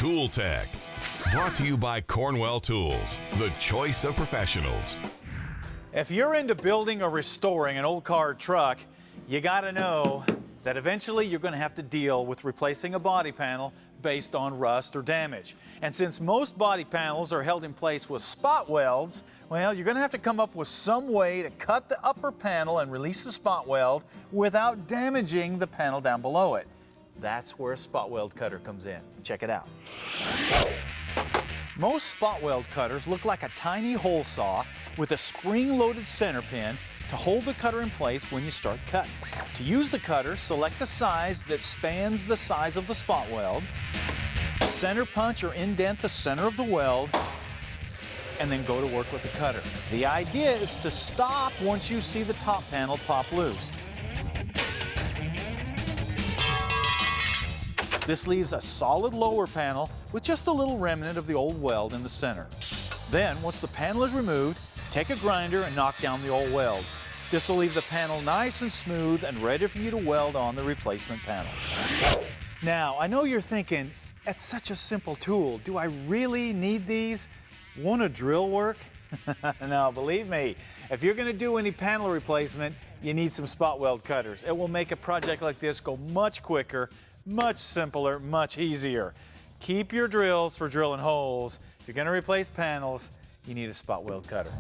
Tool Tech. Brought to you by Cornwell Tools, the choice of professionals. If you're into building or restoring an old car or truck, you gotta know that eventually you're gonna have to deal with replacing a body panel based on rust or damage. And since most body panels are held in place with spot welds, well, you're gonna have to come up with some way to cut the upper panel and release the spot weld without damaging the panel down below it. That's where a spot weld cutter comes in. Check it out. Most spot weld cutters look like a tiny hole saw with a spring-loaded center pin to hold the cutter in place when you start cutting. To use the cutter, select the size that spans the size of the spot weld, center punch or indent the center of the weld, and then go to work with the cutter. The idea is to stop once you see the top panel pop loose. This leaves a solid lower panel with just a little remnant of the old weld in the center. Then, once the panel is removed, take a grinder and knock down the old welds. This will leave the panel nice and smooth and ready for you to weld on the replacement panel. Now, I know you're thinking, that's such a simple tool. Do I really need these? Won't a drill work? No, believe me, if you're going to do any panel replacement, you need some spot weld cutters. It will make a project like this go much quicker, much simpler, much easier. Keep your drills for drilling holes. If you're going to replace panels, you need a spot weld cutter.